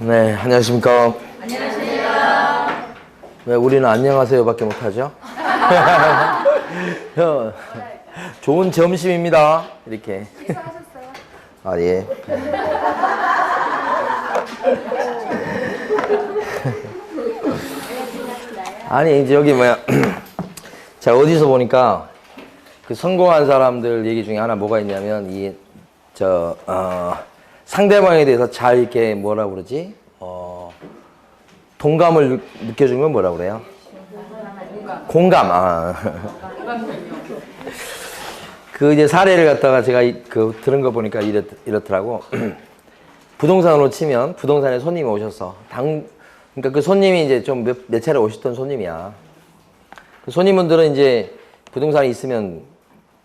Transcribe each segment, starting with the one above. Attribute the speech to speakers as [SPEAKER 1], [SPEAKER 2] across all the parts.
[SPEAKER 1] 네, 안녕하십니까.
[SPEAKER 2] 안녕하세요.
[SPEAKER 1] 왜 우리는 안녕하세요 밖에 못하죠? 좋은 점심입니다. 이렇게.
[SPEAKER 2] 식사하셨어요?
[SPEAKER 1] 아, 예. 아니, 이제 여기 뭐야. 자, 어디서 보니까 그 성공한 사람들 얘기 중에 하나 뭐가 있냐면, 상대방에 대해서 잘 이렇게 뭐라 그러지? 동감을 느껴주면 뭐라 그래요? 공감. 그 이제 사례를 갖다가 제가 들은 거 보니까 이렇더라고. 부동산으로 치면 부동산에 손님이 오셔서 그러니까 그 손님이 이제 좀 몇 차례 오셨던 손님이야. 그 손님분들은 이제 부동산이 있으면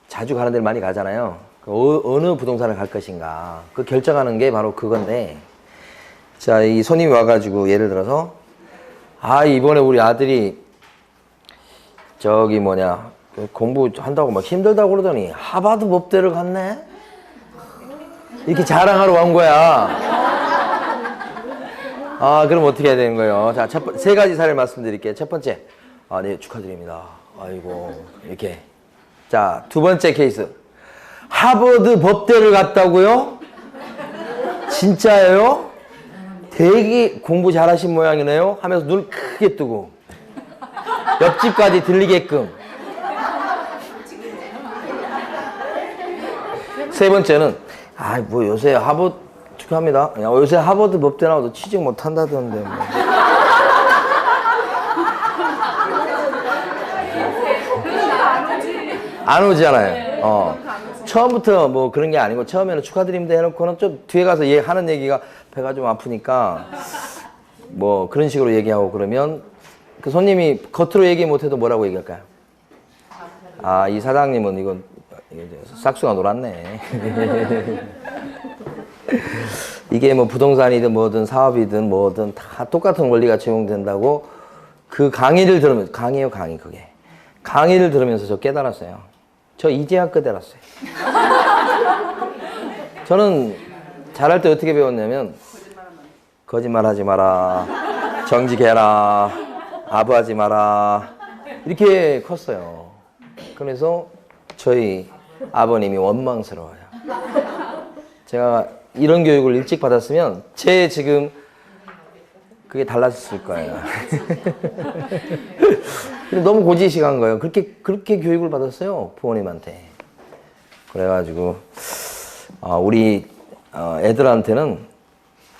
[SPEAKER 1] 자주 가는 데를 많이 가잖아요. 어느 부동산을 갈 것인가. 그 결정하는 게 바로 그건데. 자, 이 손님이 와가지고 예를 들어서 이번에 우리 아들이 공부한다고 막 힘들다고 그러더니 하버드 법대를 갔네? 이렇게 자랑하러 온 거야. 그럼 어떻게 해야 되는 거예요? 자, 세 가지 사례를 말씀드릴게요. 첫 번째, 네, 축하드립니다. 아이고, 이렇게. 자, 두 번째 케이스. 하버드 법대를 갔다고요? 진짜예요? 되게 공부 잘하신 모양이네요? 하면서 눈 크게 뜨고 옆집까지 들리게끔. 세 번째는 뭐 요새 하버드 축하합니다. 요새 하버드 법대 나와도 취직 못 한다던데 뭐. 안 오잖아요. 처음부터 뭐 그런 게 아니고 처음에는 축하드립니다 해놓고는 좀 뒤에 가서 하는 얘기가 배가 좀 아프니까 뭐 그런 식으로 얘기하고 그러면 그 손님이 겉으로 얘기 못해도 뭐라고 얘기할까요? 이 사장님은 이건 싹수가 놀았네. 이게 뭐 부동산이든 뭐든 사업이든 뭐든 다 똑같은 원리가 적용된다고 그 강의를 들으면서 그게 강의를 들으면서 저 깨달았어요. 저 이제야 깨달았어요. 저는 잘할 때 어떻게 배웠냐면 거짓말하지 마라, 정직해라, 아부하지 마라 이렇게 컸어요. 그래서 저희 아버님이 원망스러워요. 제가 이런 교육을 일찍 받았으면 지금 그게 달랐을 거예요. 너무 고지식한 거예요. 그렇게 교육을 받았어요, 부모님한테. 그래가지고 우리 애들한테는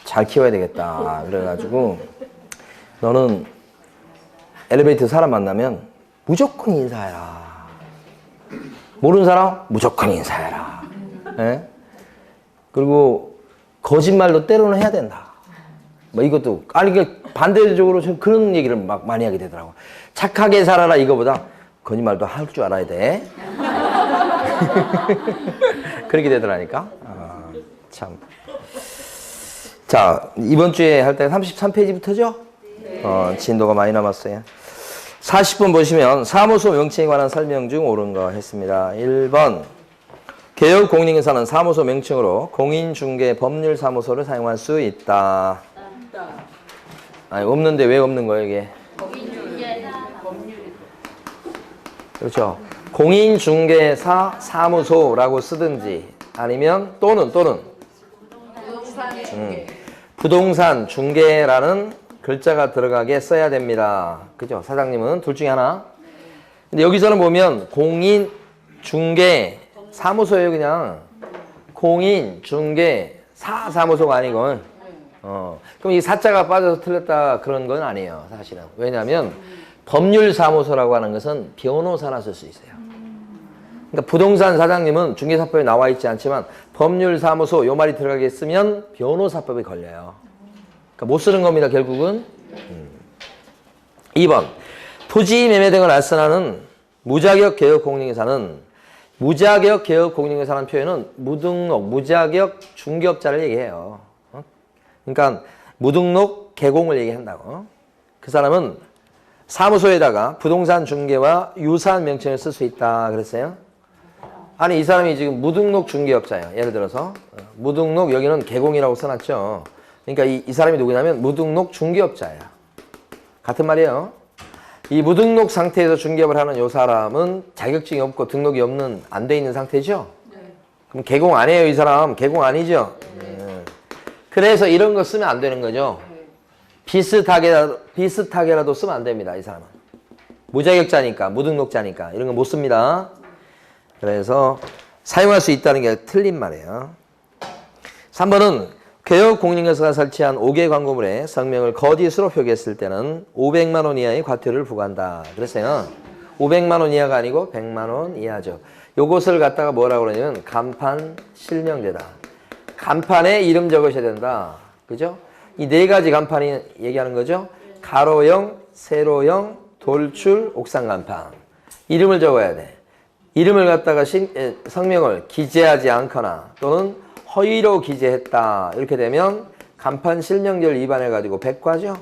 [SPEAKER 1] 잘 키워야 되겠다. 그래가지고 너는 엘리베이터 사람 만나면 무조건 인사해라. 모르는 사람 무조건 인사해라. 예? 그리고 거짓말도 때로는 해야 된다. 뭐 이것도 반대적으로 그런 얘기를 막 많이 하게 되더라고. 착하게 살아라 이거보다 거짓말도 할 줄 알아야 돼. 그렇게 되더라니까. 참. 자, 이번 주에 할 때 33페이지부터죠? 진도가 많이 남았어요. 40번 보시면 사무소 명칭에 관한 설명 중 옳은 거 했습니다. 1번 개혁공인인사는 사무소 명칭으로 공인중개법률사무소를 사용할 수 있다. 없는데 왜 없는 거예요 이게? 그렇죠. 공인중개사 사무소라고 쓰든지 아니면 또는 부동산 중개라는 글자가 들어가게 써야 됩니다. 그죠? 사장님은 둘 중에 하나. 근데 여기서는 보면 공인 중개 사무소예요. 그냥 공인 중개 사무소가 아니고 그럼 이 사자가 빠져서 틀렸다 그런 건 아니에요. 사실은. 왜냐하면 법률사무소라고 하는 것은 변호사라 쓸 수 있어요. 그러니까 부동산 사장님은 중개사법에 나와 있지 않지만 법률사무소 요 말이 들어가게 쓰면 변호사법에 걸려요. 그러니까 못 쓰는 겁니다. 결국은. 2번 토지 매매 등을 알선하는 무자격 개혁 공인인사는 무자격 개혁 공인인사라는 표현은 무등록 무자격 중개업자를 얘기해요. 그러니까 무등록 개공을 얘기한다고. 그 사람은 사무소에다가 부동산 중개와 유사한 명칭을 쓸 수 있다 그랬어요. 아니, 이 사람이 지금 무등록 중개업자예요. 예를 들어서 무등록 여기는 개공이라고 써놨죠. 그러니까 이 사람이 누구냐면 무등록 중개업자야. 같은 말이에요. 이 무등록 상태에서 중개업을 하는 이 사람은 자격증이 없고 등록이 없는 안 돼 있는 상태죠?
[SPEAKER 2] 네.
[SPEAKER 1] 그럼 개공 안 해요, 이 사람? 개공 아니죠? 그래서 이런 거 쓰면 안 되는 거죠. 비슷하게라도 쓰면 안 됩니다, 이 사람은. 무자격자니까, 무등록자니까 이런 거 못 씁니다. 그래서 사용할 수 있다는 게 틀린 말이에요. 3번은 개업공인회사가 설치한 5개 광고물에 성명을 거짓으로 표기했을 때는 500만 원 이하의 과태료를 부과한다. 그랬어요. 500만 원 이하가 아니고 100만 원 이하죠. 요것을 갖다가 뭐라고 그러냐면 간판 실명제다. 간판에 이름 적으셔야 된다. 그죠? 이 네 가지 간판이 얘기하는 거죠. 가로형, 세로형, 돌출, 옥상 간판. 이름을 적어야 돼. 이름을 갖다가 성명을 기재하지 않거나 또는 허위로 기재했다. 이렇게 되면 간판 실명절 위반해가지고 백과죠.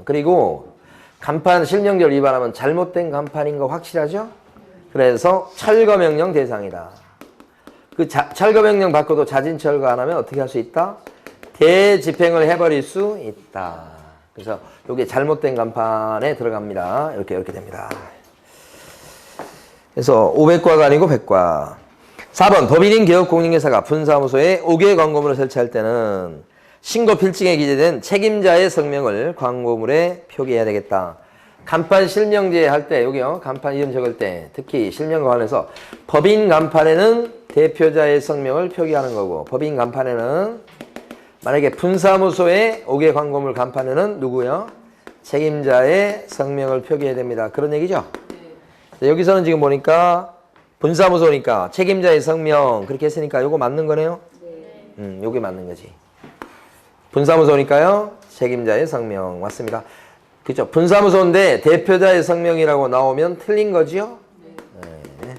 [SPEAKER 1] 그리고 간판 실명절 위반하면 잘못된 간판인 거 확실하죠? 그래서 철거명령 대상이다. 그 철거명령 받고도 자진 철거 안 하면 어떻게 할 수 있다? 대집행을 해버릴 수 있다. 그래서 이게 잘못된 간판에 들어갑니다. 이렇게 됩니다. 그래서 500과가 아니고 100과. 4번 법인인 개업공인회사가 분사무소에 5개의 광고물을 설치할 때는 신고 필증에 기재된 책임자의 성명을 광고물에 표기해야 되겠다. 간판 실명제 할 때 여기요. 간판 이름 적을 때 특히 실명과 관련해서 법인 간판에는 대표자의 성명을 표기하는 거고 법인 간판에는 만약에 분사무소에 5개 광고물 간판에는 누구요? 책임자의 성명을 표기해야 됩니다. 그런 얘기죠? 네. 여기서는 지금 보니까 분사무소니까 책임자의 성명 그렇게 했으니까 요거 맞는 거네요? 네. 요게 맞는 거지. 분사무소니까요. 책임자의 성명 맞습니다. 그죠? 분사무소인데 대표자의 성명이라고 나오면 틀린 거지요? 네.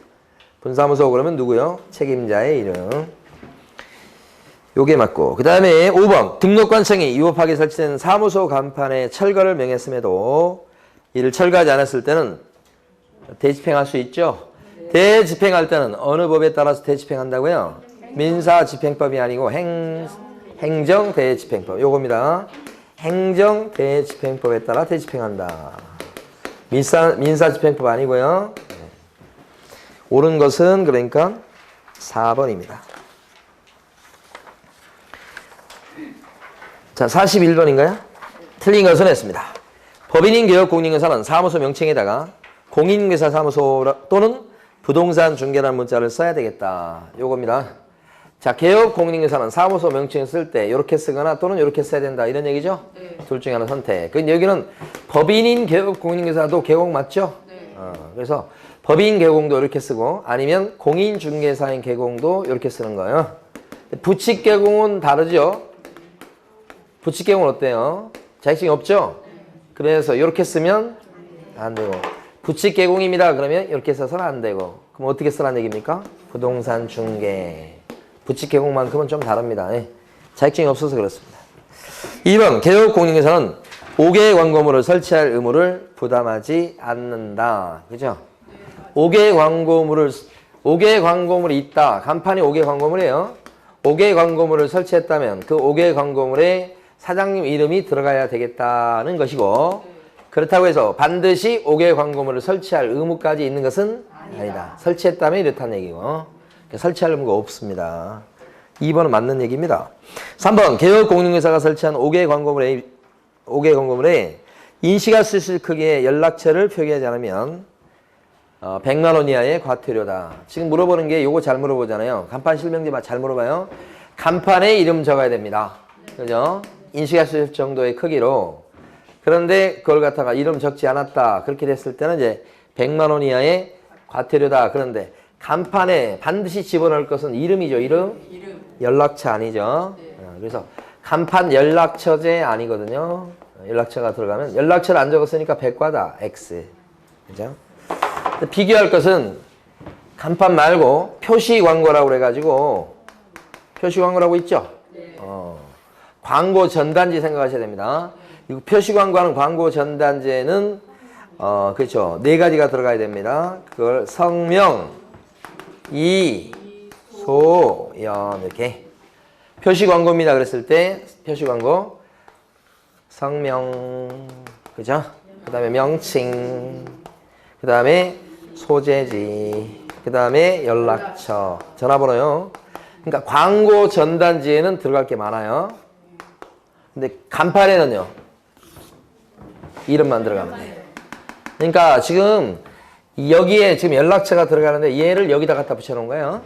[SPEAKER 1] 분사무소 그러면 누구요? 책임자의 이름. 요게 맞고. 그 다음에 5번 등록관청이 위법하게 설치된 사무소 간판에 철거를 명했음에도 이를 철거하지 않았을 때는 대집행할 수 있죠? 대집행할 때는 어느 법에 따라서 대집행한다고요? 민사집행법이 아니고 행정대집행법. 요겁니다. 행정대집행법에 따라 대집행한다. 민사집행법 아니고요. 옳은 것은 그러니까 4번입니다. 자, 41번인가요? 틀린 것은 했습니다. 법인인 개업공인회사는 사무소 명칭에다가 공인회사 사무소 또는 부동산 중개라는 문자를 써야 되겠다. 요겁니다. 자, 개업공인회사는 사무소 명칭을 쓸 때 이렇게 쓰거나 또는 이렇게 써야 된다. 이런 얘기죠? 네. 둘 중에 하나 선택. 근데 여기는 법인인 개업공인회사도 개공 맞죠? 네. 그래서 법인 개공도 이렇게 쓰고 아니면 공인중개사인 개공도 이렇게 쓰는 거예요. 부칙 개공은 다르죠? 부칙 개공은 어때요? 자격증이 없죠? 그래서 이렇게 쓰면 안 되고 부칙 개공입니다. 그러면 이렇게 써서는 안 되고 그럼 어떻게 쓰라는 얘기입니까? 부동산 중개. 부칙 개공만큼은 좀 다릅니다. 자격증이 없어서 그렇습니다. 2번 개업공인회사는 5개의 광고물을 설치할 의무를 부담하지 않는다. 그죠? 5개의 광고물이 있다. 간판이 5개의 광고물이에요. 5개의 광고물을 설치했다면 그 5개의 광고물에 사장님 이름이 들어가야 되겠다는 것이고 그렇다고 해서 반드시 5개의 광고물을 설치할 의무까지 있는 것은 아니다. 설치했다면 이렇다는 얘기고 설치할 의무가 없습니다. 2번은 맞는 얘기입니다. 3번 개업공인회사가 설치한 5개의 광고물에 인시가 쓸 수 있을 크기의 연락처를 표기하지 않으면 100만 원 이하의 과태료다. 지금 물어보는 게 요거 잘 물어보잖아요. 간판 실명제 잘 물어봐요. 간판에 이름 적어야 됩니다. 그죠? 인식할 수 있을 정도의 크기로. 그런데 그걸 갖다가 이름 적지 않았다. 그렇게 됐을 때는 이제 100만 원 이하의 과태료다. 그런데 간판에 반드시 집어넣을 것은 이름이죠. 이름? 연락처 아니죠. 그래서 간판 연락처제 아니거든요. 연락처가 들어가면 연락처를 안 적었으니까 100과다. X. 그죠? 비교할 것은 간판 말고 표시 광고라고 그래가지고 표시 광고라고 있죠? 광고 전단지 생각하셔야 됩니다. 이 표시 광고하는 광고 전단지에는 그렇죠. 4가지가 들어가야 됩니다. 그걸 성명, 이, 소, 연 이렇게 표시광고입니다. 그랬을 때 표시광고 성명, 그죠? 그 다음에 명칭, 그 다음에 소재지, 그 다음에 연락처, 전화번호요. 그러니까 광고 전단지에는 들어갈 게 많아요. 근데 간판에는요, 이름만 들어가면 돼요. 그러니까 지금 여기에 지금 연락처가 들어가는데 얘를 여기다 갖다 붙여놓은 거예요.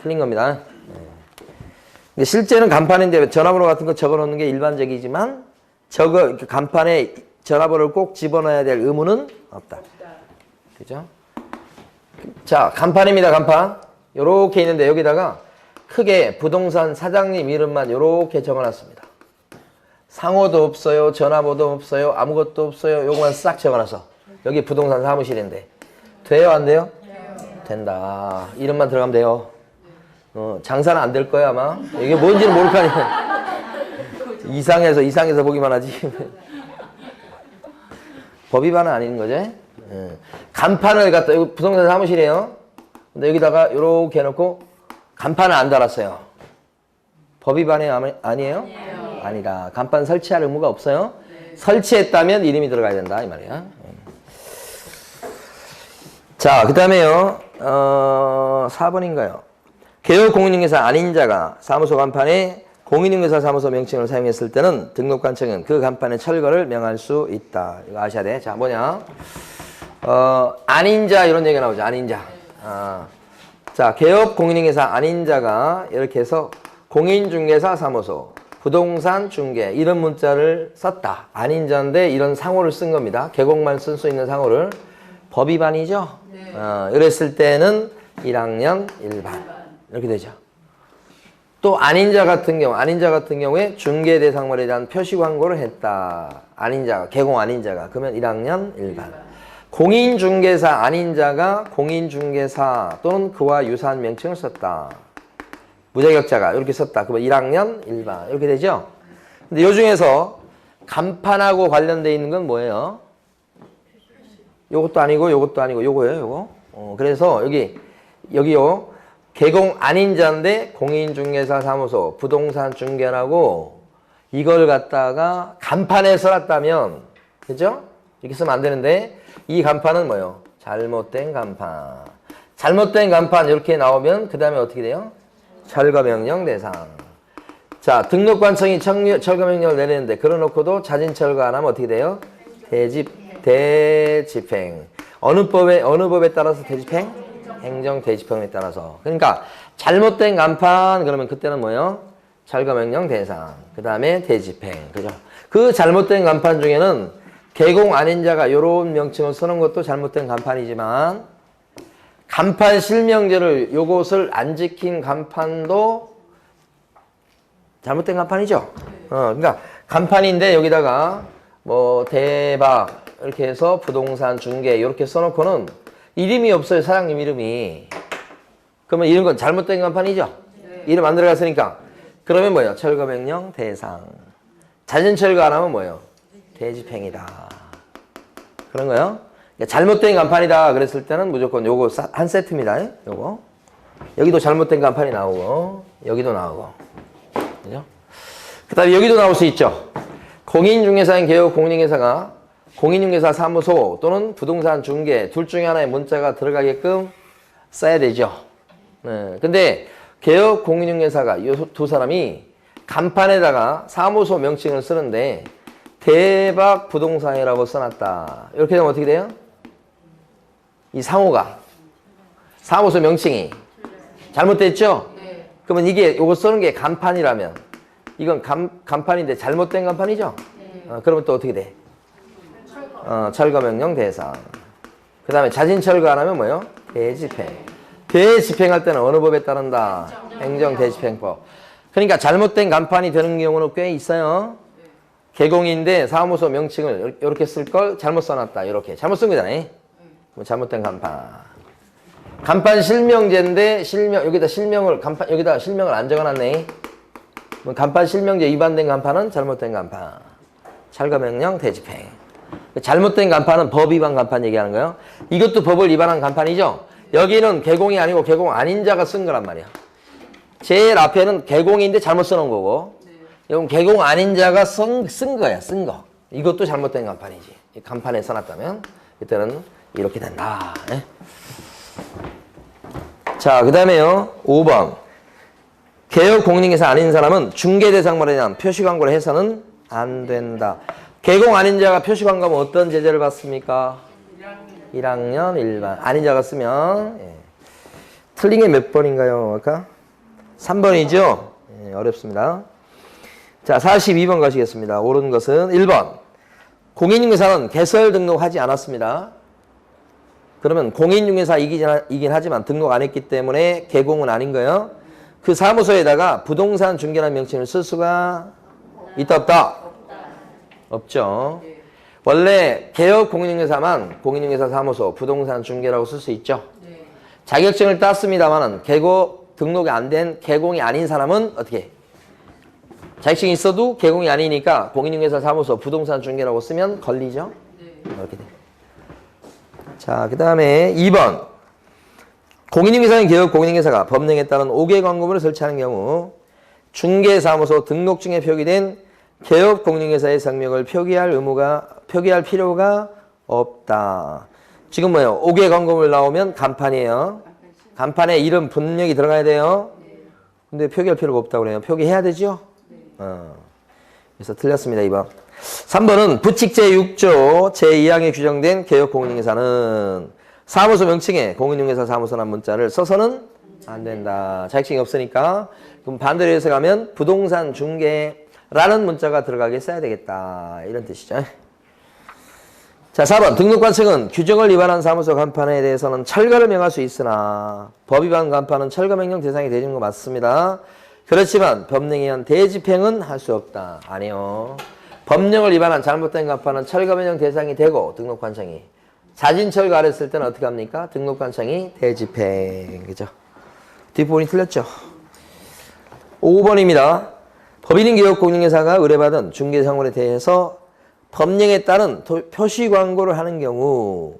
[SPEAKER 1] 틀린 겁니다. 근데 실제는 간판인데 전화번호 같은 거 적어놓는 게 일반적이지만 간판에 전화번호를 꼭 집어넣어야 될 의무는 없다. 그죠? 자, 간판입니다. 간판. 요렇게 있는데 여기다가 크게 부동산 사장님 이름만 요렇게 적어놨습니다. 상호도 없어요. 전화번호도 없어요. 아무것도 없어요. 요거만 싹 적어놨어. 여기 부동산 사무실인데. 돼요? 안 돼요? 된다. 이름만 들어가면 돼요. 장사는 안 될 거야 아마. 이게 뭔지는 모를 거 아니야. 이상해서 보기만 하지. 법 위반은 아닌 거지. 간판을 갖다, 여기 부동산 사무실이에요. 근데 여기다가 요렇게 해놓고 간판을 안 달았어요. 법 위반이 아니에요? 아니다. 간판 설치할 의무가 없어요. 설치했다면 이름이 들어가야 된다 이 말이야. 자, 그 다음에요. 4번인가요? 개업 공인중개사 아닌 자가 사무소 간판에 공인중개사 사무소 명칭을 사용했을 때는 등록관청은 그 간판에 철거를 명할 수 있다. 이거 아셔야 돼. 자, 뭐냐? 아닌 자 이런 얘기가 나오죠. 아닌 자. 자, 개업 공인중개사 아닌 자가 이렇게 해서 공인중개사 사무소, 부동산 중개 이런 문자를 썼다. 아닌 자인데 이런 상호를 쓴 겁니다. 계곡만 쓸 수 있는 상호를. 법 위반이죠? 네. 이랬을 때는 1학년 1반. 이렇게 되죠. 또 아닌 자 같은 경우에 중개 대상물에 대한 표시 광고를 했다. 아닌 자가, 개공 아닌 자가. 그러면 1학년 1반. 공인중개사 아닌 자가 공인중개사 또는 그와 유사한 명칭을 썼다. 무자격자가 이렇게 썼다. 그러면 1학년 1반. 이렇게 되죠. 근데 요 중에서 간판하고 관련되어 있는 건 뭐예요? 요것도 아니고 요거예요, 요거. 그래서 여기요. 개공 아닌 자인데 공인중개사 사무소, 부동산 중개라고 이걸 갖다가 간판에 써놨다면, 그죠? 이렇게 쓰면 안 되는데 이 간판은 뭐예요? 잘못된 간판. 잘못된 간판 이렇게 나오면 그 다음에 어떻게 돼요? 철거명령 대상. 자, 등록관청이 철거명령을 내리는데 그래놓고도 자진철거 안 하면 어떻게 돼요? 대집행. 어느 법에 따라서 대집행? 행정 대집행에 따라서. 그러니까 잘못된 간판 그러면 그때는 뭐예요? 철거명령 대상. 그 다음에 대집행. 그죠? 그 잘못된 간판 중에는 개공 아닌 자가 요런 명칭을 쓰는 것도 잘못된 간판이지만 간판 실명제를 요것을 안 지킨 간판도 잘못된 간판이죠. 그러니까 간판인데 여기다가 뭐 대박 이렇게 해서 부동산 중개 이렇게 써놓고는 이름이 없어요. 사장님 이름이. 그러면 이런 건 잘못된 간판이죠. 네. 이름 안 들어갔으니까. 그러면 뭐예요? 철거명령 대상. 자진철거 안 하면 뭐예요? 대집행이다. 그런 거요. 그러니까 잘못된 간판이다 그랬을 때는 무조건 요거 한 세트입니다. 요거. 여기도 잘못된 간판이 나오고 여기도 나오고. 그죠? 그 다음에 여기도 나올 수 있죠. 공인중개사인 개업 공인중개사가 공인중개사 사무소 또는 부동산 중개 둘 중에 하나의 문자가 들어가게끔 써야 되죠. 네. 근데 개업 공인중개사가 이 두 사람이 간판에다가 사무소 명칭을 쓰는데 대박 부동산이라고 써놨다. 이렇게 되면 어떻게 돼요? 이 상호가 사무소 명칭이 잘못됐죠? 네. 그러면 이게 요거 쓰는 게 간판이라면 이건 간판인데 잘못된 간판이죠? 네. 그러면 또 어떻게 돼? 철거명령 대상. 그 다음에 자진철거 안 하면 뭐예요? 대집행. 대집행할 때는 어느 법에 따른다? 행정대집행법. 그러니까 잘못된 간판이 되는 경우는 꽤 있어요. 개공인데 사무소 명칭을 이렇게 쓸 걸 잘못 써놨다. 이렇게 잘못 쓴 거잖아요. 잘못된 간판. 간판 실명제인데 여기다 실명을 안 적어놨네. 간판 실명제 위반된 간판은 잘못된 간판. 철거명령 대집행. 잘못된 간판은 법 위반 간판 얘기하는 거예요. 이것도 법을 위반한 간판이죠. 여기는 개공이 아니고 개공 아닌 자가 쓴 거란 말이야. 제일 앞에는 개공인데 잘못 써놓은 거고, 이건 개공 아닌 자가 쓴 거야, 쓴 거. 이것도 잘못된 간판이지. 이 간판에 써놨다면 이때는 이렇게 된다. 예? 자, 그 다음에요. 5번. 개업 공인중개사 아닌 사람은 중개대상물에 대한 표시광고를 해서는 안 된다. 개공 아닌 자가 표시광고하면 어떤 제재를 받습니까? 1학년 일반. 아닌 자가 쓰면 예. 틀린 게 몇 번인가요? 아까? 3번이죠? 예, 어렵습니다. 자, 42번 가시겠습니다. 옳은 것은 1번. 공인중개사는 개설 등록하지 않았습니다. 그러면 공인중개사이긴 하지만 등록 안 했기 때문에 개공은 아닌 거예요. 그 사무소에다가 부동산 중개라는 명칭을 쓸 수가 있다 없다? 없죠. 원래 개업 공인중개사만 공인중개사 사무소 부동산 중개라고 쓸 수 있죠. 자격증을 땄습니다만은 등록이 안 된 개공이 아닌 사람은 어떻게? 자격증이 있어도 개공이 아니니까 공인중개사 사무소 부동산 중개라고 쓰면 걸리죠. 이렇게 돼. 자, 그 다음에 2번. 공인중개사인 개업 공인중개사가 법령에 따른 5개 광고물을 설치하는 경우 중개사무소 등록증에 표기된 개업 공인중개사의 성명을 표기할 필요가 없다. 지금 뭐예요? 5개 광고물 나오면 간판이에요. 간판에 이름 분명히 들어가야 돼요. 근데 표기할 필요가 없다고 그래요. 표기해야 되죠? 그래서 틀렸습니다. 2번. 3번은 부칙 제6조 제2항에 규정된 개업 공인중개사는 사무소 명칭에 공인중개사 사무소라는 문자를 써서는 안 된다. 자격증이 없으니까. 그럼 반대로 해석하면 부동산 중개라는 문자가 들어가게 써야 되겠다. 이런 뜻이죠. 자, 4번. 등록관청은 규정을 위반한 사무소 간판에 대해서는 철거를 명할 수 있으나 법 위반 간판은 철거 명령 대상이 되는 거 맞습니다. 그렇지만 법령에 의한 대집행은 할 수 없다. 아니요. 법령을 위반한 잘못된 간판은 철거 명령 대상이 되고 등록관청이 자진 철거를 했을 때는 어떻게 합니까? 등록관청이 대집행. 그죠? 뒷부분이 틀렸죠? 5번입니다. 법인인 개업 공인중개사가 의뢰받은 중개상물에 대해서 법령에 따른 표시 광고를 하는 경우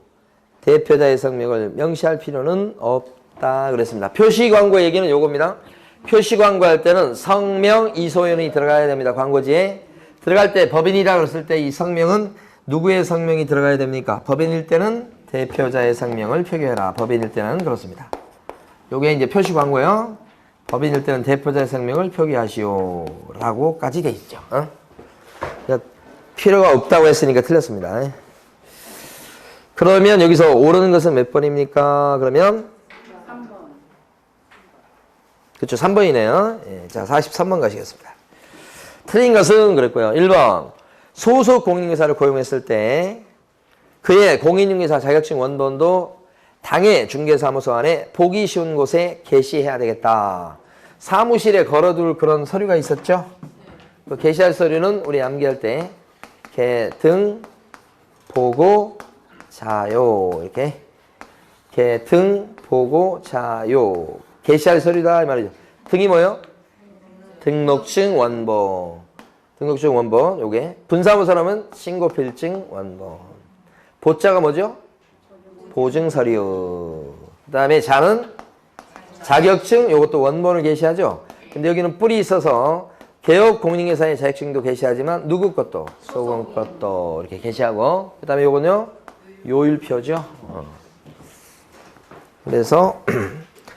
[SPEAKER 1] 대표자의 성명을 명시할 필요는 없다 그랬습니다. 표시 광고 얘기는 요겁니다. 표시 광고할 때는 성명, 이소연이 들어가야 됩니다. 광고지에 들어갈 때 법인이라 그랬을 때 이 성명은 누구의 성명이 들어가야 됩니까? 법인일 때는 대표자의 성명을 표기해라. 법인일 때는 그렇습니다. 요게 이제 표시 광고요. 법인일 때는 대표자의 성명을 표기하시오 라고까지 돼 있죠. 필요가 없다고 했으니까 틀렸습니다. 그러면 여기서 옳은 것은 몇 번입니까? 그러면
[SPEAKER 2] 3번.
[SPEAKER 1] 그렇죠. 3번이네요. 예, 자, 43번 가시겠습니다. 틀린 것은 그랬고요. 1번. 소속 공인중개사를 고용했을 때 그의 공인중개사 자격증 원본도 당해 중개사무소 안에 보기 쉬운 곳에 게시해야 되겠다. 사무실에 걸어둘 그런 서류가 있었죠? 그 게시할 서류는 우리 암기할 때 등, 보고, 자요. 이렇게. 등, 보고, 자요. 게시할 서류다. 이 말이죠. 등이 뭐예요? 등록증 원본. 등록증 원본. 요게. 분사무소라면 신고필증 원본. 보자가 뭐죠? 보증서류. 그 다음에 자는 자격증. 요것도 원본을 게시하죠. 근데 여기는 뿔이 있어서 개업 공인중개사의 자격증도 게시하지만 누구 것도 소공 것도 이렇게 게시하고 그 다음에 요건요 요일표죠. 그래서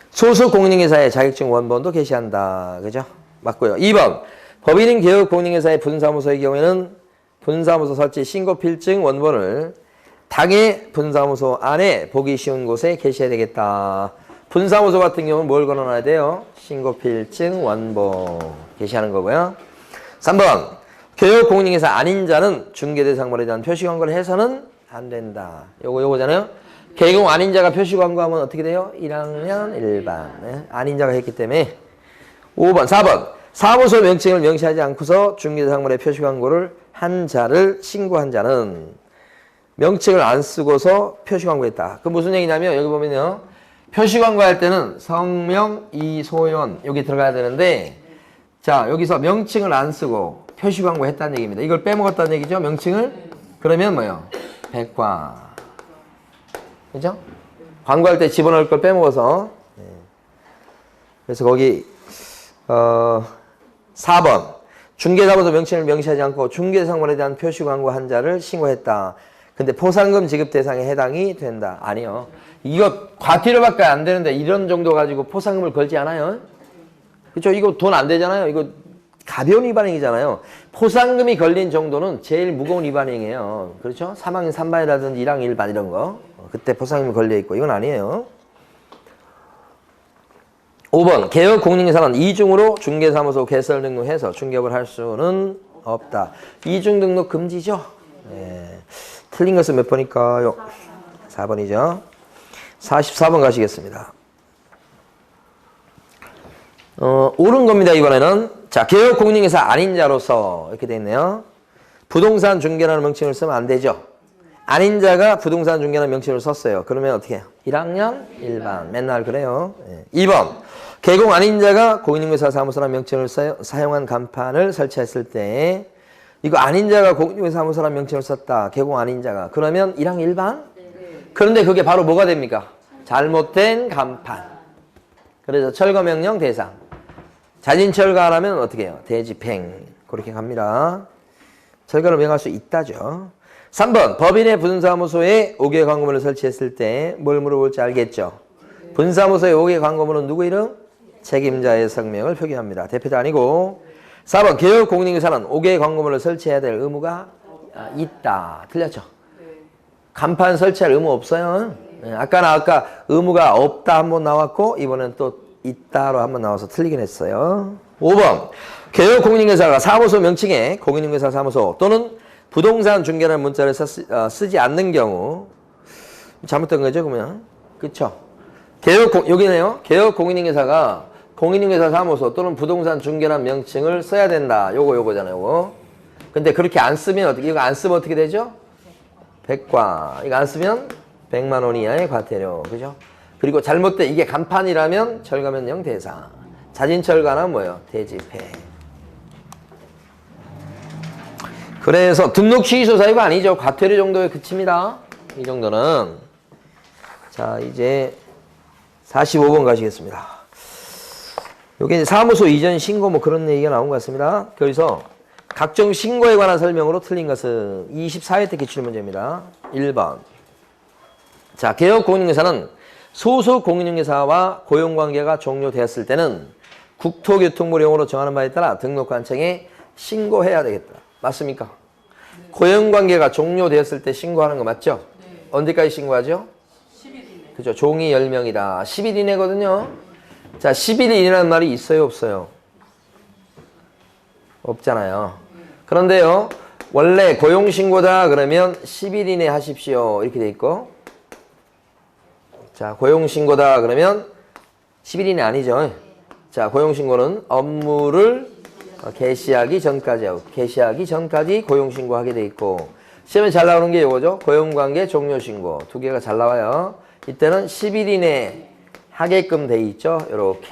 [SPEAKER 1] 소속 공인중개사의 자격증 원본도 게시한다. 그죠? 맞고요. 2번 법인인 개업 공인중개사의 분사무소의 경우에는 분사무소 설치 신고필증 원본을 당해 분사무소 안에 보기 쉬운 곳에 게시해야 되겠다. 분사무소 같은 경우는 뭘 걸어놔야 돼요? 신고필증 원본 게시하는 거고요. 3번 개업 공인중개사 아닌 자는 중개대상물에 대한 표시광고를 해서는 안 된다. 요거잖아요. 개공 아닌 자가 표시광고하면 어떻게 돼요? 1학년 일반. 네? 아닌 자가 했기 때문에 5번 4번 사무소 명칭을 명시하지 않고서 중개대상물에 표시광고를 한 자를 신고한 자는 명칭을 안 쓰고서 표시광고했다. 그 무슨 얘기냐면 여기 보면요. 표시광고할 때는 성명, 이소연 여기 들어가야 되는데 자 여기서 명칭을 안 쓰고 표시광고 했다는 얘기입니다. 이걸 빼먹었다는 얘기죠. 명칭을. 그러면 뭐예요? 백과. 그죠? 광고할 때 집어넣을 걸 빼먹어서. 그래서 거기 4번. 중개사무소 명칭을 명시하지 않고 중개상물에 대한 표시 광고 한 자를 신고했다. 근데 포상금 지급 대상에 해당이 된다. 아니요. 이거 과태료밖에 안 되는데 이런 정도 가지고 포상금을 걸지 않아요? 그렇죠? 이거 돈 안 되잖아요. 이거 가벼운 위반행위잖아요. 포상금이 걸린 정도는 제일 무거운 위반행위예요. 그렇죠? 3항 3반이라든지 1항 1반 이런 거. 그때 포상금이 걸려 있고 이건 아니에요. 5번. 개업 공인인사는 이중으로 중개사무소 개설 등록해서 중개업을 할 수는 없다. 이중 등록 금지죠? 네. 틀린 것은 몇 번일까요? 4번이죠. 44번 가시겠습니다. 옳은 겁니다, 이번에는. 자, 개업 공인인사 아닌 자로서 이렇게 돼 있네요. 부동산 중개라는 명칭을 쓰면 안 되죠. 아닌 자가 부동산 중개라는 명칭을 썼어요. 그러면 어떻게 해요? 1학년 1반. 맨날 그래요. 2번. 개공 아닌 자가 공인중개사 사무소라는 명칭을 사용한 간판을 설치했을 때 이거 아닌 자가 공인중개사 사무소라는 명칭을 썼다. 개공 아닌 자가. 그러면 1항 1반? 그런데 그게 바로 뭐가 됩니까? 잘못된 간판. 그래서 철거명령 대상. 자진철거 안 하면 어떻게 해요? 대집행. 그렇게 갑니다. 철거를 명할 수 있다죠. 3번. 법인의 분사무소에 5개 광고문을 설치했을 때 뭘 물어볼지 알겠죠? 분사무소의 5개 광고문은 누구 이름? 책임자의 성명을 표기합니다. 대표자 아니고. 4번. 개업 공인인사는 5개 광고문을 설치해야 될 의무가 있다. 틀렸죠? 간판 설치할 의무 없어요. 아까 의무가 없다 한 번 나왔고 이번엔 또 있다로 한 번 나와서 틀리긴 했어요. 5번. 개업 공인인사가 사무소 명칭에 공인인사 사무소 또는 부동산 중개라는 문자를 쓰지 않는 경우 잘못된 거죠, 그러면. 그쵸? 여기네요. 개업 공인인사가 공인인사 사무소 또는 부동산 중개라는 명칭을 써야 된다. 요거잖아요, 요거. 근데 그렇게 안 쓰면 어떻게, 이거 안 쓰면 어떻게 되죠? 100과. 이거 안 쓰면 100만 원 이하의 과태료. 그죠? 그리고 잘못된, 이게 간판이라면 철거명령 대상. 자진철거나 뭐예요? 대집행. 그래서 등록 취소 사유가 아니죠. 과태료 정도에 그칩니다. 이 정도는. 자, 이제 45번 가시겠습니다. 여기 사무소 이전 신고 뭐 그런 얘기가 나온 것 같습니다. 그래서 각종 신고에 관한 설명으로 틀린 것은 24회 때 기출문제입니다. 1번. 자, 개업 공인중개사는 소속 공인중개사와 고용관계가 종료되었을 때는 국토교통부령으로 정하는 바에 따라 등록관청에 신고해야 되겠다. 맞습니까? 고용관계가 종료되었을 때 신고하는 거 맞죠? 네. 언제까지 신고하죠? 10일 이내. 그죠? 종이 10명이다. 10일 이내거든요. 자, 10일 이내라는 말이 있어요, 없어요? 없잖아요. 그런데요, 원래 고용신고다 그러면 10일 이내 하십시오. 이렇게 돼 있고. 자, 고용신고다 그러면 10일 이내 아니죠. 자, 고용신고는 업무를 개시하기 전까지 하고, 개시하기 전까지 고용신고하게 돼 있고, 시험에 잘 나오는 게 이거죠. 고용관계 종료신고. 두 개가 잘 나와요. 이때는 10일 이내 하게끔 돼 있죠. 요렇게.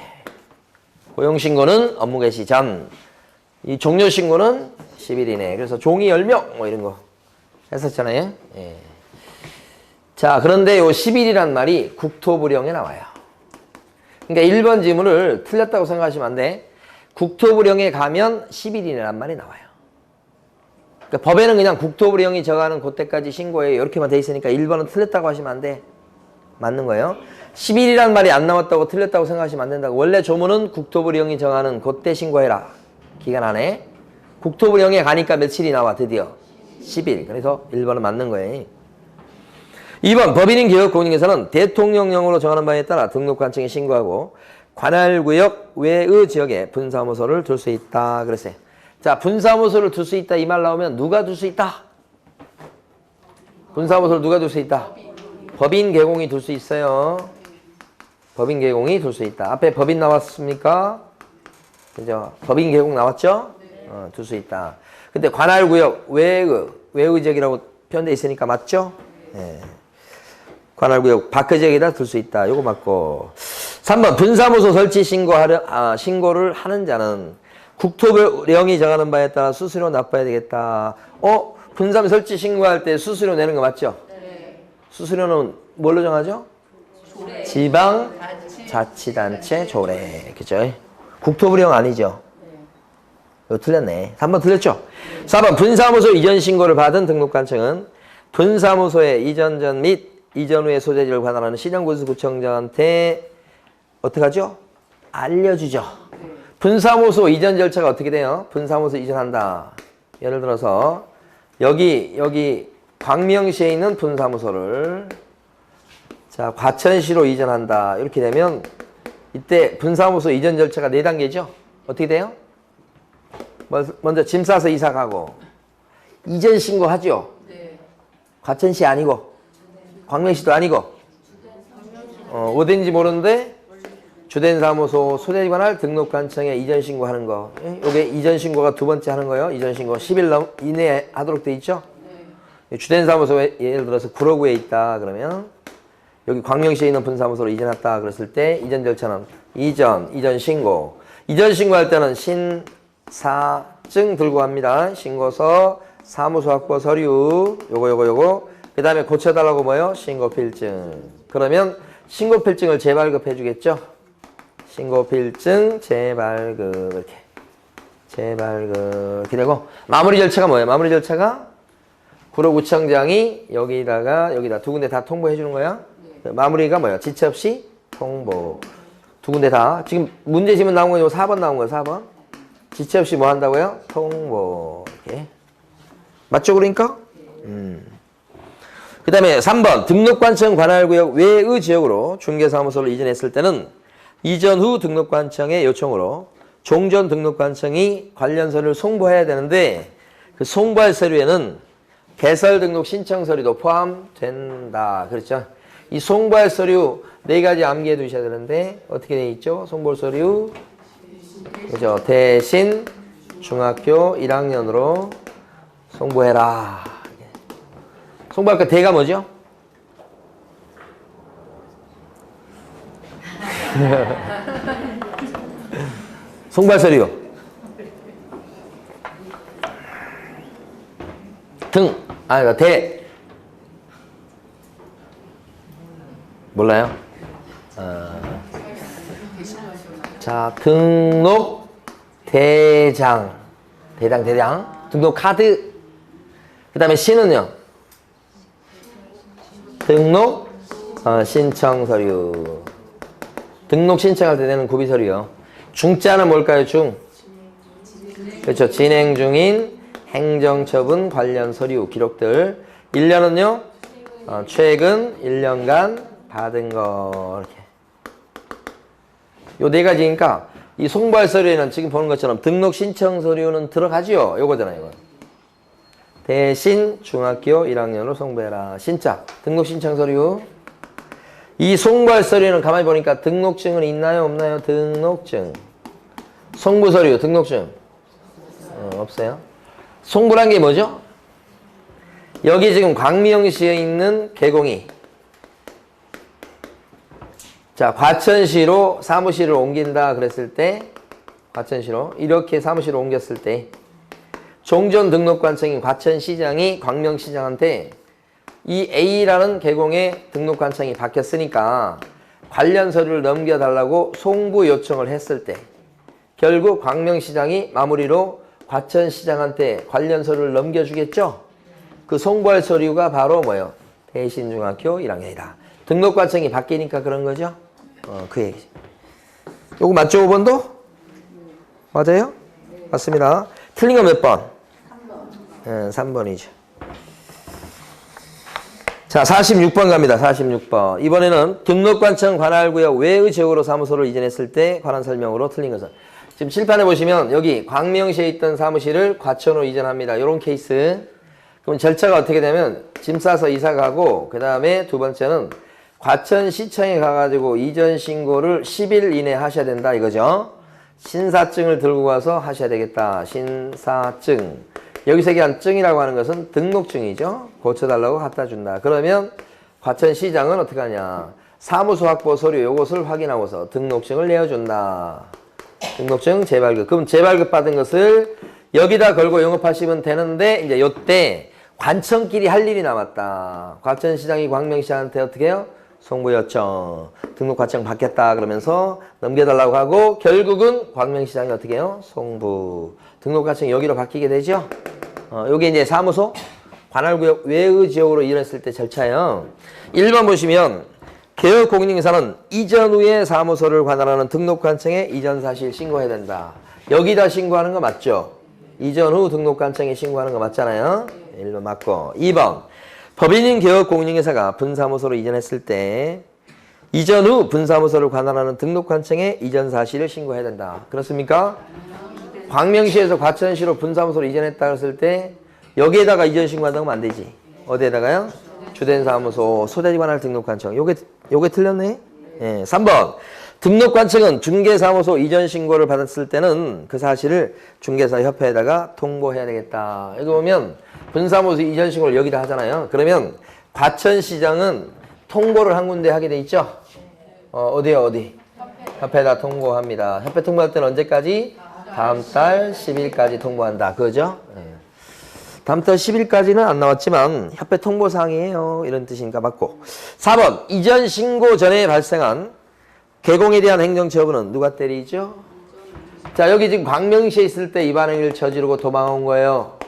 [SPEAKER 1] 고용신고는 업무 개시 전. 이 종료신고는 10일 이내. 그래서 종이 10명 뭐 이런 거 했었잖아요. 예. 자, 그런데 요 10일이란 말이 국토부령에 나와요. 그러니까 1번 지문을 틀렸다고 생각하시면 안 돼. 국토부령에 가면 10일 이내란 말이 나와요. 그러니까 법에는 그냥 국토부령이 정하는 그때까지 신고해요. 이렇게만 돼 있으니까 1번은 틀렸다고 하시면 안 돼. 맞는 거예요. 10일이란 말이 안 나왔다고 틀렸다고 생각하시면 안 된다고. 원래 조문은 국토부령이 정하는 그때 신고해라. 기간 안에. 국토부령에 가니까 며칠이 나와 드디어. 10일. 그래서 1번은 맞는 거예요. 2번. 법인인 개업 공인중개사는 대통령령으로 정하는 바에 따라 등록관청에 신고하고 관할구역 외의 지역에 분사무소를 둘 수 있다. 그랬어요. 자, 분사무소를 둘 수 있다 이 말 나오면 누가 둘 수 있다? 분사무소를 누가 둘 수 있다? 법인 개공이 둘 수 있어요. 법인 개공이 둘 수 있다. 앞에 법인 나왔습니까? 그죠? 법인 개공 나왔죠? 둘 수 있다. 근데 관할구역 외의 지역이라고 표현되어 있으니까 맞죠? 예. 관할구역 밖의 지역에다 둘 수 있다. 요거 맞고. 3번. 분사무소 설치 신고를 하는 자는 국토부령이 정하는 바에 따라 수수료 납부해야 되겠다. 분사무 설치 신고할 때 수수료 내는 거 맞죠? 네. 수수료는 뭘로 정하죠? 조례. 지방자치단체 조례. 그죠? 국토부령 아니죠? 이거 틀렸네. 3번 틀렸죠? 4번 분사무소 이전 신고를 받은 등록관청은 분사무소의 이전 전 및 이전 후의 소재지를 관할하는 신형군수구청장한테 어떻게 하죠? 알려주죠. 분사무소 이전 절차가 어떻게 돼요? 분사무소 이전한다. 예를 들어서 여기 광명시에 있는 분사무소를 자 과천시로 이전한다. 이렇게 되면 이때 분사무소 이전 절차가 4단계죠? 어떻게 돼요? 먼저 짐 싸서 이사 가고 이전 신고하죠?
[SPEAKER 2] 네.
[SPEAKER 1] 과천시 아니고 광명시도 아니고 어딘지 모르는데 주된 사무소 소재지 관할 등록관청에 이전 신고하는 거. 요게 이전 신고가 2번째 하는 거예요. 이전 신고 10일 이내에 하도록 돼 있죠? 네. 주된 사무소에 예를 들어서 구로구에 있다 그러면 여기 광명시에 있는 분사무소로 이전했다 그랬을 때 이전 절차는 이전 신고. 이전 신고할 때는 신사증 들고 갑니다. 신고서, 사무소 확보 서류, 요거. 그 다음에 고쳐달라고 뭐요? 신고필증. 그러면 신고필증을 재발급해 주겠죠? 신고필증 재발급 이렇게. 재발급 이렇게 되고 마무리 절차가 뭐예요? 마무리 절차가 구로구청장이 여기다 2군데 다 통보해 주는 거야. 마무리가 뭐예요? 지체 없이 통보. 2군데 다. 지금 문제지문 나온 거 4번 나온 거예요. 4번. 지체 없이 뭐 한다고요? 통보. 이렇게. 맞죠? 그러니까? 그 다음에 3번. 등록관청 관할구역 외의 지역으로 중개사무소를 이전했을 때는 이전 후 등록관청의 요청으로 종전 등록관청이 관련 서류를 송부해야 되는데 그 송부할 서류에는 개설 등록 신청 서류도 포함된다. 그렇죠? 이 송부할 서류 4가지 암기해 두셔야 되는데 어떻게 되어 있죠? 송부할 서류 그죠? 대신 중학교 1학년으로 송부해라. 송부할 거 대가 뭐죠? 송부할 서류 대 몰라요? 자, 등록 대장 등록 카드. 그 다음에 신은요? 등록 신청 서류. 등록 신청할 때 되는 구비 서류요. 중자는 뭘까요? 그렇죠. 진행 중인 행정처분 관련 서류 기록들. 1년은요? 최근 1년간 받은 거. 이렇게. 요 4가지니까 이 송부할 서류에는 지금 보는 것처럼 등록 신청 서류는 들어가지요. 요거잖아요. 이거. 대신 중학교 1학년으로 송부해라. 신자. 등록 신청 서류. 이 송부할 서류는 가만히 보니까 등록증은 있나요? 없나요? 등록증. 송부 서류, 등록증. 없어요. 송부란 게 뭐죠? 여기 지금 광명시에 있는 개공이 자, 과천시로 사무실을 옮긴다 그랬을 때 과천시로 이렇게 사무실을 옮겼을 때 종전 등록관청인 과천시장이 광명시장한테 이 A라는 개공의 등록관청이 바뀌었으니까 관련 서류를 넘겨달라고 송부 요청을 했을 때 결국 광명시장이 마무리로 과천시장한테 관련 서류를 넘겨주겠죠? 그 송부할 서류가 바로 뭐예요? 대신중학교 1학년이다. 등록관청이 바뀌니까 그런 거죠? 그 얘기죠. 요거 맞죠? 5번도? 맞아요? 맞습니다. 틀린 거 몇 번? 3번. 3번이죠. 자, 46번 갑니다. 46번. 이번에는 등록관청 관할구역 외의 지역으로 사무소를 이전했을 때 관한 설명으로 틀린 것은 지금 칠판에 보시면 여기 광명시에 있던 사무실을 과천으로 이전합니다. 이런 케이스. 그럼 절차가 어떻게 되면 짐 싸서 이사 가고 그 다음에 2번째는 과천시청에 가가지고 이전 신고를 10일 이내에 하셔야 된다 이거죠. 신사증을 들고 가서 하셔야 되겠다. 신사증. 여기서 얘기한 증이라고 하는 것은 등록증이죠. 고쳐달라고 갖다 준다. 그러면 과천시장은 어떻게 하냐. 사무소 확보 서류 요것을 확인하고서 등록증을 내어준다. 등록증 재발급. 그럼 재발급 받은 것을 여기다 걸고 영업하시면 되는데 이제 요때 관청끼리 할 일이 남았다. 과천시장이 광명시장한테 어떻게 해요? 송부 요청. 등록과청 받겠다 그러면서 넘겨달라고 하고 결국은 광명시장이 어떻게 해요? 송부. 등록과청이 여기로 바뀌게 되죠? 요게 이제 사무소 관할구역 외의 지역으로 이전했을 때 절차예요. 1번 보시면 개업공인중개사는 이전 후에 사무소를 관할하는 등록관청에 이전 사실 신고해야 된다. 여기다 신고하는 거 맞죠? 이전 후 등록관청에 신고하는 거 맞잖아요. 1번 맞고. 2번 법인인 개업공인중개사가 분사무소로 이전했을 때 이전 후 분사무소를 관할하는 등록관청에 이전 사실을 신고해야 된다. 그렇습니까? 광명시에서 과천시로 분사무소로 이전했다 했을 때 여기에다가 이전 신고한다고 하면 안 되지. 어디에다가요? 주된 사무소, 소재지 관할 등록관청. 요게 틀렸네? 예, 3번. 등록관청은 중개사무소 이전 신고를 받았을 때는 그 사실을 중개사 협회에다가 통보해야 되겠다. 여기 보면 분사무소 이전 신고를 여기다 하잖아요. 그러면 과천시장은 통보를 한 군데 하게 돼 있죠? 어디요, 어디? 협회에다 통보합니다. 협회 통보할 때는 언제까지? 다음 달 10일까지 통보한다. 그죠? 예. 다음 달 10일까지는 안 나왔지만 협회 통보사항이에요. 이런 뜻이니까 맞고. 4번. 이전 신고 전에 발생한 개공에 대한 행정처분은 누가 때리죠? 자, 여기 지금 광명시에 있을 때 위반 행위를 저지르고 도망온 거예요.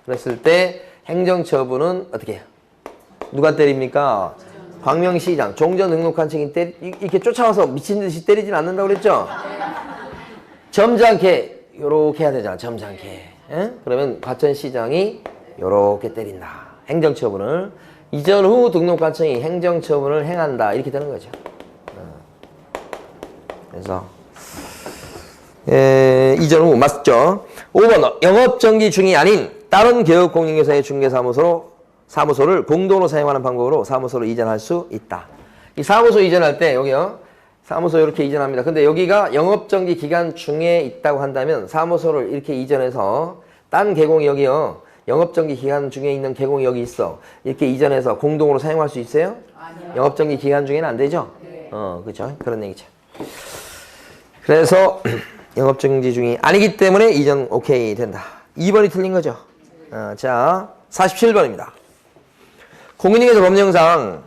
[SPEAKER 1] 그랬을 때 행정처분은 어떻게 해요? 누가 때립니까? 광명시장, 종전등록관청이 이렇게 쫓아와서 미친 듯이 때리진 않는다고 그랬죠? 점잖게 요렇게 해야 되잖아. 점잖게. 예? 그러면 과천시장이 요렇게 때린다. 행정처분을. 이전 후 등록관청이 행정처분을 행한다. 이렇게 되는 거죠. 그래서 이전 후 맞죠? 5번 영업정지 중이 아닌 다른 개업공인중개사의 사무소를 공동으로 사용하는 방법으로 사무소로 이전할 수 있다. 이 사무소 이전할 때 여기요. 사무소 이렇게 이전합니다. 근데 여기가 영업정지 기간 중에 있다고 한다면 사무소를 이렇게 이전해서 딴 개공이 여기요. 영업정지 기간 중에 있는 개공이 여기 있어. 이렇게 이전해서 공동으로 사용할 수 있어요? 아니요. 영업정지 기간 중에는 안 되죠? 네. 그죠? 그런 얘기죠. 그래서 영업정지 중이 아니기 때문에 이전 오케이 된다. 2번이 틀린 거죠. 자, 47번입니다. 공인중개사 법령상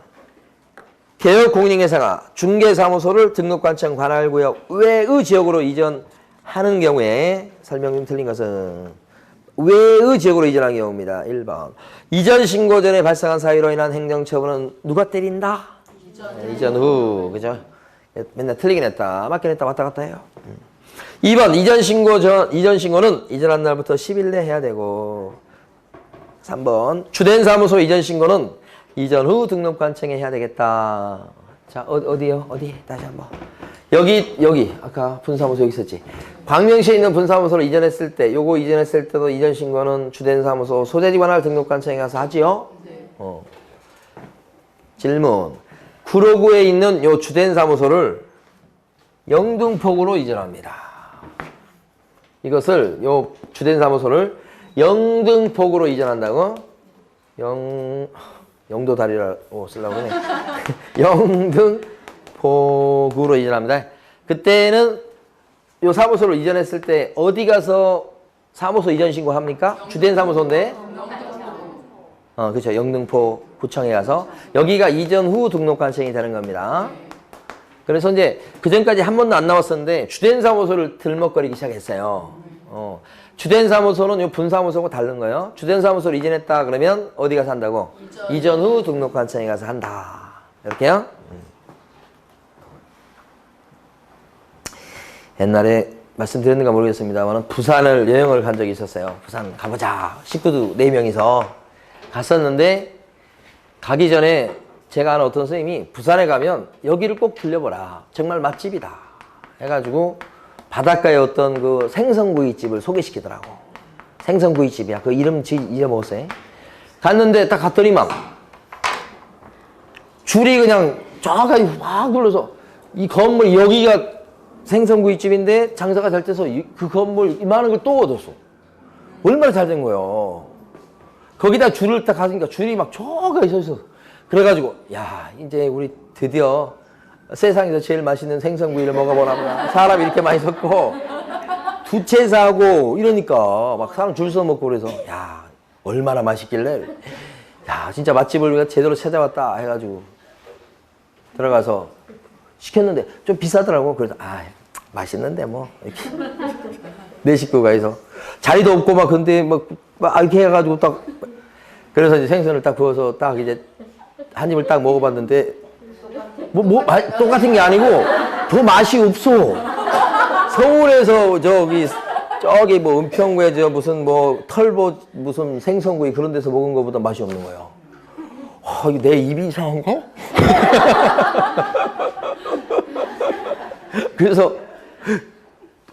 [SPEAKER 1] 개업공인중개사가 중개사무소를 등록관청 관할구역 외의 지역으로 이전하는 경우에 설명 좀 틀린 것은 외의 지역으로 이전한 경우입니다. 1번. 이전 신고 전에 발생한 사유로 인한 행정처분은 누가 때린다? 이전 후. 그죠? 맨날 틀리긴 했다. 맞긴 했다. 왔다 갔다 해요. 2번. 이전 신고는 이전한 날부터 10일 내 해야 되고. 3번. 주된 사무소 이전 신고는 이전 후 등록관청에 해야 되겠다. 자, 어디요? 어디? 다시 한번. 여기. 아까 분사무소 여기 있었지. 광명시에 있는 분사무소를 이전했을 때, 요거 이전했을 때도 이전 신고는 주된 사무소 소재지 관할 등록관청에 가서 하지요? 네. 질문. 구로구에 있는 요 주된 사무소를 영등포구로 이전합니다. 이것을 요 주된 사무소를 영등포구로 이전한다고? 영도 다리라고 쓰려고 그러네. 영등포구로 이전합니다. 그때는 요 사무소를 이전했을 때 어디 가서 사무소 이전 신고합니까? 주된 사무소인데? 그렇죠. 영등포 구청에 가서 여기가 이전 후 등록관청이 되는 겁니다. 그래서 이제 그전까지 한 번도 안 나왔었는데 주된 사무소를 들먹거리기 시작했어요. 주된 사무소는 요 분사무소하고 다른 거예요. 주된 사무소를 이전했다 그러면 어디 가서 한다고? 이전 후 등록관청에 가서 한다. 이렇게요. 옛날에 말씀드렸는가 모르겠습니다만 부산을 여행을 간 적이 있었어요. 부산 가보자. 식구들 4명이서 갔었는데 가기 전에 제가 아는 어떤 선생님이 부산에 가면 여기를 꼭 들려보라. 정말 맛집이다. 해가지고 바닷가에 어떤 그 생선구이집을 소개시키더라고. 생선구이집이야. 그 이름 잊어먹었어요. 갔는데 딱 갔더니만 줄이 그냥 저까지 확 둘러서 이 건물 여기가 생선구이집인데 장사가 잘 돼서 그 건물 이만한 걸 또 얻었어. 얼마나 잘 된 거예요. 거기다 줄을 딱 가니까 줄이 막 저기 서 있어. 그래가지고 야 이제 우리 드디어 세상에서 제일 맛있는 생선구이를 먹어보나 보다. 사람이 이렇게 많이 섰고 두 채 사고 이러니까 막 사람 줄 서 먹고 그래서 야 얼마나 맛있길래 야 진짜 맛집을 우리가 제대로 찾아왔다 해가지고 들어가서 시켰는데 좀 비싸더라고. 그래서 맛있는데 뭐 이렇게 내 식구가 해서 자리도 없고 막 근데 막 이렇게 해가지고 딱 그래서 이제 생선을 딱 구워서 딱 이제 한 입을 딱 먹어봤는데 똑같은 게 아니고 더 맛이 없어. 서울에서 저기 뭐 은평구에 저 무슨 뭐 털보 무슨 생선구이 그런 데서 먹은 거보다 맛이 없는 거예요. 이게 내 입이 이상한가? 그래서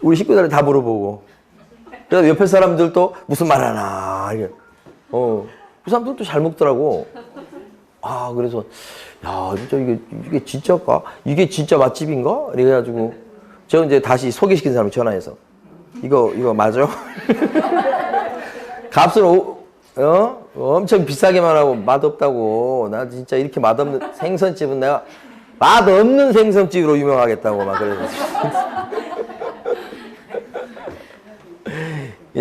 [SPEAKER 1] 우리 식구들이 다 물어보고 그래서 옆에 사람들도 무슨 말 하나 이게 그 사람들도 잘 먹더라고. 그래서 야 진짜 이게 진짜일까? 이게 진짜 맛집인가? 이래가지고 저 이제 다시 소개시킨 사람이 전화해서 이거 맞아? 값을 엄청 비싸게만 하고 맛없다고. 나 진짜 이렇게 맛없는 생선집은 내가 맛없는 생선집으로 유명하겠다고 막 그래서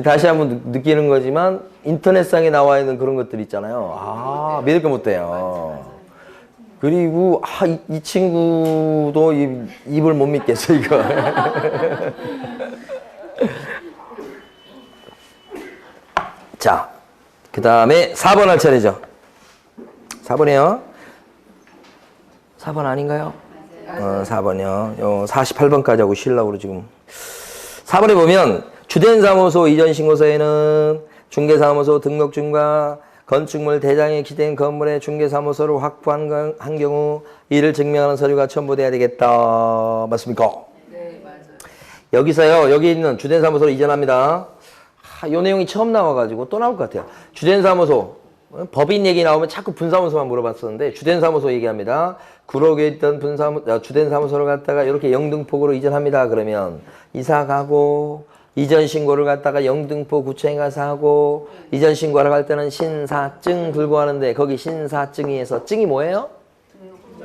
[SPEAKER 1] 다시 한번 느끼는 거지만 인터넷상에 나와 있는 그런 것들 있잖아요. 믿을 거 못 돼요. 그리고 이 친구도 입을 못 믿겠어 이거. 자, 그 다음에 4번 할 차례죠. 4번이요. 4번 아닌가요? 4번이요. 48번까지 하고 쉬려고 지금. 4번에 보면 주된 사무소 이전 신고서에는 중개사무소 등록증과 건축물 대장에 기재된 건물의 중개사무소를 확보한 경우 이를 증명하는 서류가 첨부돼야 되겠다. 맞습니까?
[SPEAKER 2] 네, 맞아요.
[SPEAKER 1] 여기서요. 여기 있는 주된 사무소로 이전합니다. 이 내용이 처음 나와가지고 또 나올 것 같아요. 주된 사무소 법인 얘기 나오면 자꾸 분사무소만 물어봤었는데 주된 사무소 얘기합니다. 구로구에 있던 주된 사무소를 갖다가 이렇게 영등포구로 이전합니다. 그러면 이사 가고 이전 신고를 갖다가 영등포 구청에 가서 하고 이전 신고하러 갈 때는 신사증 들고 하는데 거기 신사증에서 증이 뭐예요?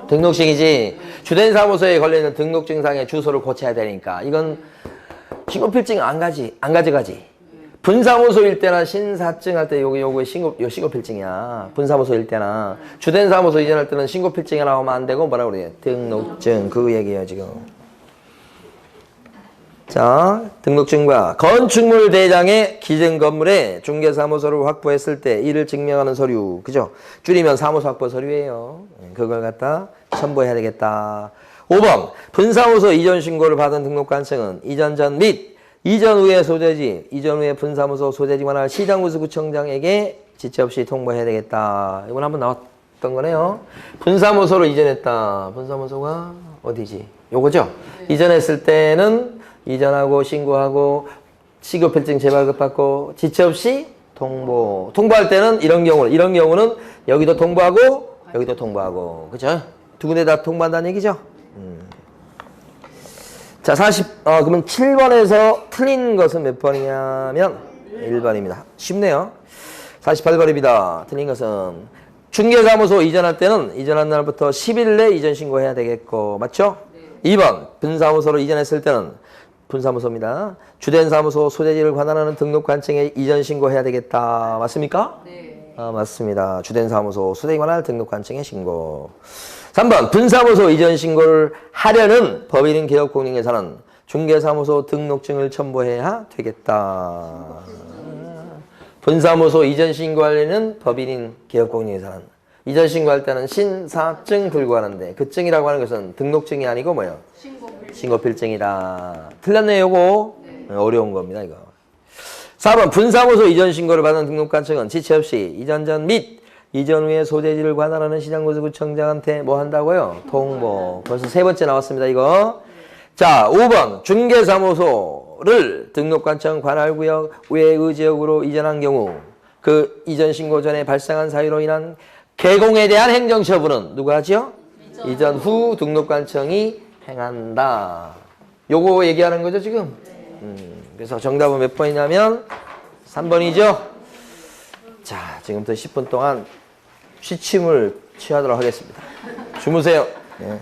[SPEAKER 1] 등록증이지. 주된 사무소에 걸려있는 등록증상의 주소를 고쳐야 되니까 이건 신고필증 안 가져가지. 분사무소일 때나 신사증 할 때 요거 신고필증이야. 분사무소일 때나 주된 사무소 이전할 때는 신고필증이라고 하면 안 되고 뭐라고 그래요? 등록증. 그 얘기예요 지금. 자, 등록증과 건축물 대장에 기증 건물에 중개사무소를 확보했을 때 이를 증명하는 서류. 그죠? 줄이면 사무소 확보 서류예요. 그걸 갖다 첨부해야 되겠다. 5번. 분사무소 이전 신고를 받은 등록관청은 이전 전 및 이전 후의 소재지, 이전 후의 분사무소 소재지 관할 시장군수구청장에게 지체 없이 통보해야 되겠다. 이건 한번 나왔던 거네요. 분사무소로 이전했다. 분사무소가 어디지? 요거죠? 네. 이전했을 때는 이전하고 신고하고 신고필증 재발급받고 지체 없이 통보. 통보할 때는 이런 경우는 여기도 통보하고 여기도 통보하고. 그죠? 두 군데 다 통보한다는 얘기죠? 자, 그러면 7번에서 틀린 것은 몇 번이냐면 1번입니다. 쉽네요. 48번입니다. 틀린 것은 중개사무소 이전할 때는 이전한 날부터 10일 내 이전 신고해야 되겠고, 맞죠? 네. 2번, 분사무소로 이전했을 때는 분사무소입니다. 주된 사무소 소재지를 관할하는 등록관청에 이전 신고해야 되겠다. 맞습니까? 네. 맞습니다. 주된 사무소 소재지 관할 등록관청에 신고. 3번 분사무소 이전 신고를 하려는 법인인 개업공인회사는 중개사무소 등록증을 첨부해야 되겠다. 분사무소 이전 신고하려는 법인인 개업공인회사는 이전 신고할 때는 신사증 들고 하는데 그 증이라고 하는 것은 등록증이 아니고 뭐예요? 신고필증이다. 틀렸네요 요거. 네. 어려운 겁니다 이거. 4번 분사무소 이전 신고를 받은 등록관청은 지체 없이 이전 전 및 이전 후에 소재지를 관할하는 시장군수구청장한테 뭐 한다고요? 통보. 벌써 세 번째 나왔습니다, 이거. 자, 5번. 중개사무소를 등록관청 관할구역 외의 지역으로 이전한 경우 그 이전 신고 전에 발생한 사유로 인한 개공에 대한 행정처분은 누가 하죠? 이전 후 등록관청이 행한다. 요거 얘기하는 거죠, 지금? 그래서 정답은 몇 번이냐면 3번이죠? 자, 지금부터 10분 동안 취침을 취하도록 하겠습니다. 주무세요. 네.